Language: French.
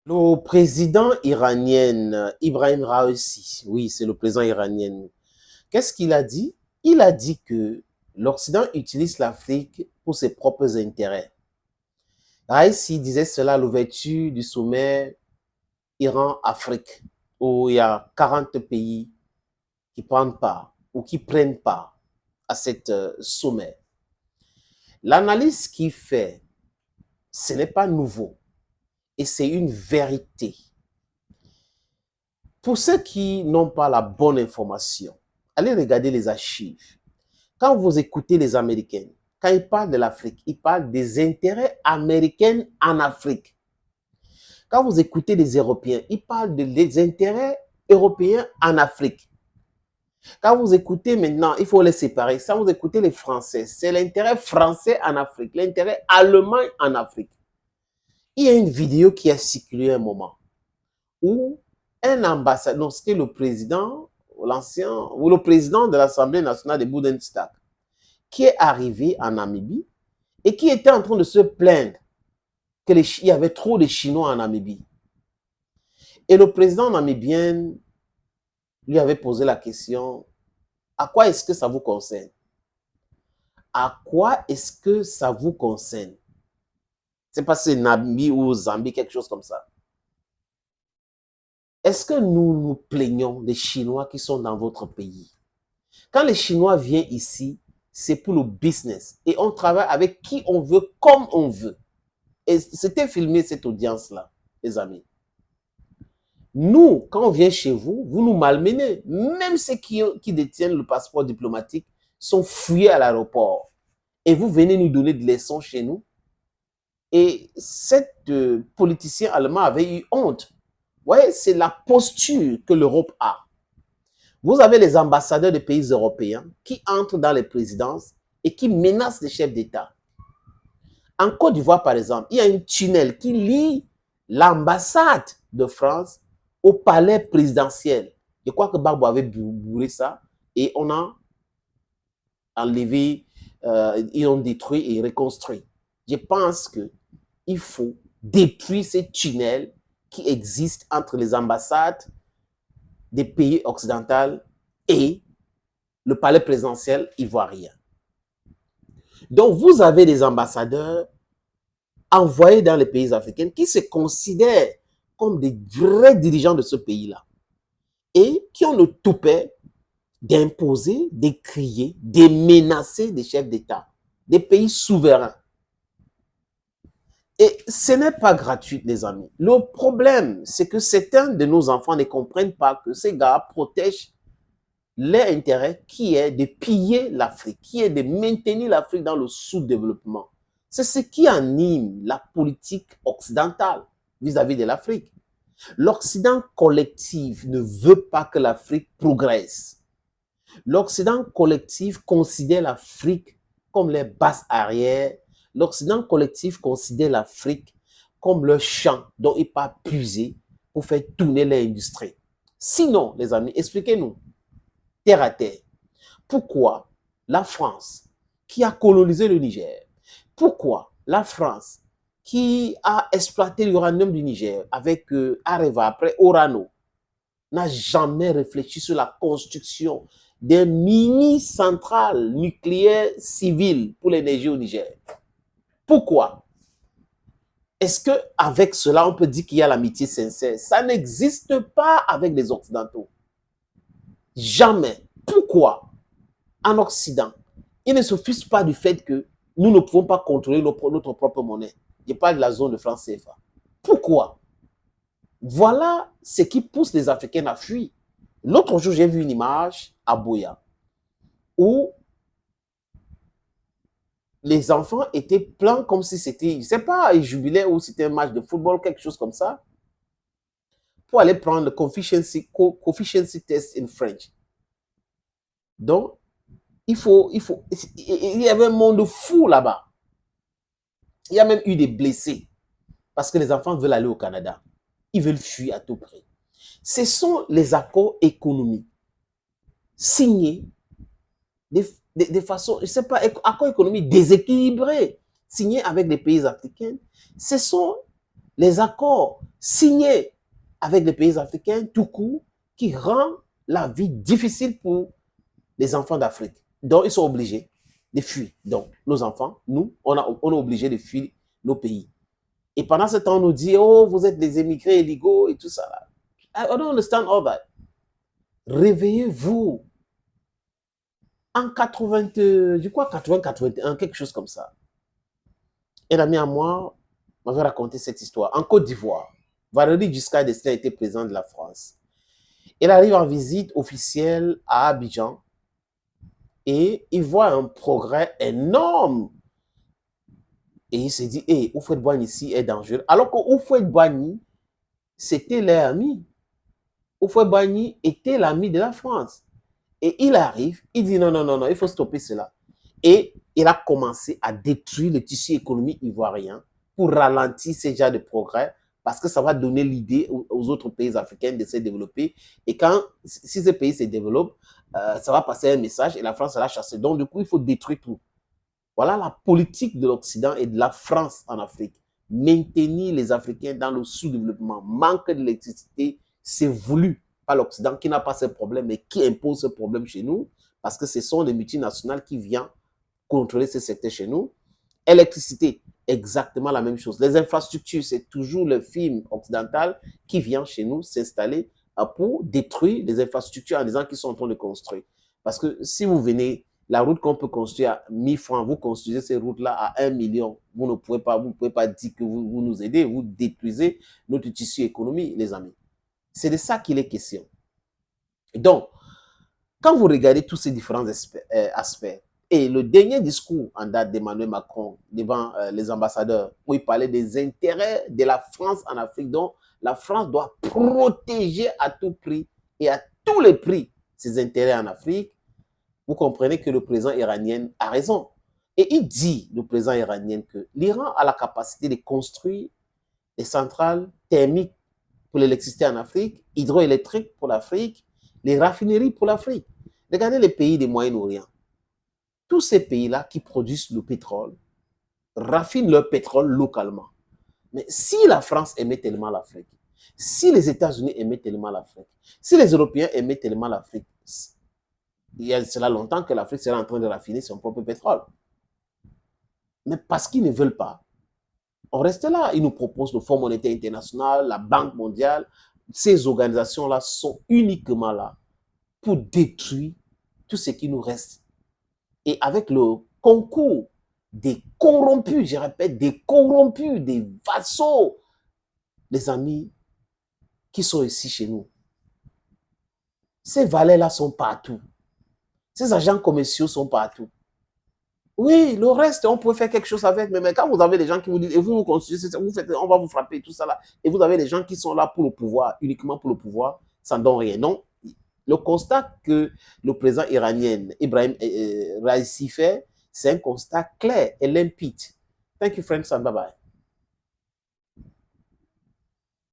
Le président iranien, Ibrahim Raisi, oui, c'est le président iranien. Qu'est-ce qu'il a dit? Il a dit que l'Occident utilise l'Afrique pour ses propres intérêts. Raisi disait cela à l'ouverture du sommet Iran-Afrique, où il y a 40 pays qui prennent part ou qui prennent part à cet sommet. L'analyse qu'il fait, ce n'est pas nouveau et c'est une vérité. Pour ceux qui n'ont pas la bonne information, allez regarder les archives. Quand vous écoutez les Américains, quand ils parlent de l'Afrique, ils parlent des intérêts américains en Afrique. Quand vous écoutez les Européens, ils parlent des intérêts européens en Afrique. Quand vous écoutez maintenant, il faut les séparer. Quand vous écoutez les Français, c'est l'intérêt français en Afrique, l'intérêt allemand en Afrique. Il y a une vidéo qui a circulé un moment où un ambassadeur, non, c'était le président, l'ancien, ou le président de l'Assemblée nationale de Bundestag, qui est arrivé en Namibie et qui était en train de se plaindre qu'il y avait trop de Chinois en Namibie. Et le président namibien lui avait posé la question, à quoi est-ce que ça vous concerne? À quoi est-ce que ça vous concerne? C'est pas c'est Namibie ou Zambie, quelque chose comme ça. Est-ce que nous nous plaignons des Chinois qui sont dans votre pays? Quand les Chinois viennent ici, c'est pour le business. Et on travaille avec qui on veut, comme on veut. Et c'était filmé cette audience-là, les amis. Nous, quand on vient chez vous, vous nous malmenez. Même ceux qui détiennent le passeport diplomatique sont fouillés à l'aéroport. Et vous venez nous donner des leçons chez nous. Et cet politicien allemand avait eu honte. Vous voyez, c'est la posture que l'Europe a. Vous avez les ambassadeurs des pays européens qui entrent dans les présidences et qui menacent les chefs d'État. En Côte d'Ivoire, par exemple, il y a un tunnel qui lie l'ambassade de France au palais présidentiel. Je crois que Gbagbo avait bourré ça et on a enlevé, ils ont détruit et reconstruit. Je pense qu'il faut détruire ces tunnels qui existent entre les ambassades des pays occidentaux et le palais présidentiel ivoirien. Donc, vous avez des ambassadeurs envoyés dans les pays africains qui se considèrent comme des vrais dirigeants de ce pays-là et qui ont le toupet d'imposer, d'écrier, de menacer des chefs d'État, des pays souverains. Et ce n'est pas gratuit, les amis. Le problème, c'est que certains de nos enfants ne comprennent pas que ces gars protègent leur intérêt qui est de piller l'Afrique, qui est de maintenir l'Afrique dans le sous-développement. C'est ce qui anime la politique occidentale vis-à-vis de l'Afrique. L'Occident collectif ne veut pas que l'Afrique progresse. L'Occident collectif considère l'Afrique comme les bases arrières. L'Occident collectif considère l'Afrique comme le champ dont il peut puiser pour faire tourner l'industrie. Sinon, les amis, expliquez-nous, terre à terre, pourquoi la France, qui a colonisé le Niger, pourquoi la France, qui a exploité l'uranium du Niger avec Areva, après Orano, n'a jamais réfléchi sur la construction des mini-centrales nucléaires civiles pour l'énergie au Niger? Pourquoi? Est-ce qu'avec cela, on peut dire qu'il y a l'amitié sincère? Ça n'existe pas avec les Occidentaux. Jamais. Pourquoi? En Occident, ils ne s'offusquent pas du fait que nous ne pouvons pas contrôler notre propre monnaie. Je parle de la zone de franc CFA. Pourquoi? Voilà ce qui pousse les Africains à fuir. L'autre jour, j'ai vu une image à Boya où les enfants étaient pleins comme si c'était, je ne sais pas, un jubilé ou c'était un match de football, quelque chose comme ça, pour aller prendre le coefficiency test in French. Donc, il y avait un monde fou là-bas. Il y a même eu des blessés parce que les enfants veulent aller au Canada. Ils veulent fuir à tout prix. Ce sont les accords économiques signés de façon, je ne sais pas, accords économiques déséquilibrés signés avec les pays africains. Ce sont les accords signés avec les pays africains tout court qui rend la vie difficile pour les enfants d'Afrique. Donc, ils sont obligés de fuir. Donc, nos enfants, nous, on est obligés de fuir nos pays. Et pendant ce temps, on nous dit, oh, vous êtes des émigrés illégaux et tout ça. I don't understand all that. Réveillez-vous. En 80, je crois 80, 81, quelque chose comme ça. Un ami à moi m'avait raconté cette histoire. En Côte d'Ivoire, Valéry Giscard d'Estaing était président de la France. Il arrive en visite officielle à Abidjan et il voit un progrès énorme. Et il se dit, hey, Houphouët-Boigny ici est dangereux. Alors que Houphouët-Boigny, c'était leur ami. Houphouët-Boigny était l'ami de la France. Et il arrive, il dit non, non, non, non, il faut stopper cela. Et il a commencé à détruire le tissu économique ivoirien pour ralentir ces genres de progrès parce que ça va donner l'idée aux autres pays africains de se développer. Et quand, si ces pays se développent, ça va passer un message et la France sera chassée. Donc, du coup, il faut détruire tout. Voilà la politique de l'Occident et de la France en Afrique. Maintenir les Africains dans le sous-développement, manque d'électricité, c'est voulu par l'Occident qui n'a pas ce problème mais qui impose ce problème chez nous parce que ce sont les multinationales qui viennent contrôler ce secteur chez nous. Électricité, exactement la même chose. Les infrastructures, c'est toujours le film occidental qui vient chez nous s'installer pour détruire les infrastructures en disant qu'ils sont en train de construire. Parce que si vous venez, la route qu'on peut construire à 1000 francs, vous construisez ces routes-là à 1 million, vous ne pouvez pas dire que vous nous aidez, vous détruisez notre tissu économique, les amis. C'est de ça qu'il est question. Donc, quand vous regardez tous ces différents aspects, et le dernier discours en date d'Emmanuel Macron devant les ambassadeurs, où il parlait des intérêts de la France en Afrique, donc la France doit protéger à tout prix et à tous les prix ses intérêts en Afrique, vous comprenez que le président iranien a raison. Et il dit, le président iranien, que l'Iran a la capacité de construire des centrales thermiques pour l'électricité en Afrique, hydroélectriques pour l'Afrique, les raffineries pour l'Afrique. Regardez les pays du Moyen-Orient. Tous ces pays-là qui produisent le pétrole, raffinent leur pétrole localement. Mais si la France aimait tellement l'Afrique, si les États-Unis aimaient tellement l'Afrique, si les Européens aimaient tellement l'Afrique, il y a cela longtemps que l'Afrique serait en train de raffiner son propre pétrole. Mais parce qu'ils ne veulent pas, on reste là. Ils nous proposent le Fonds monétaire international, la Banque mondiale. Ces organisations-là sont uniquement là pour détruire tout ce qui nous reste. Et avec le concours des corrompus, je répète, des corrompus, des vassaux, les amis qui sont ici chez nous. Ces valets-là sont partout. Ces agents commerciaux sont partout. Oui, le reste, on peut faire quelque chose avec, mais quand vous avez des gens qui vous disent, et vous construisez, on va vous frapper, tout ça là, et vous avez des gens qui sont là pour le pouvoir, uniquement pour le pouvoir, ça ne donne rien. Non, le constat que le président iranien Ibrahim Raisi fait, c'est un constat clair et limpide. Thank you, friends, and bye-bye.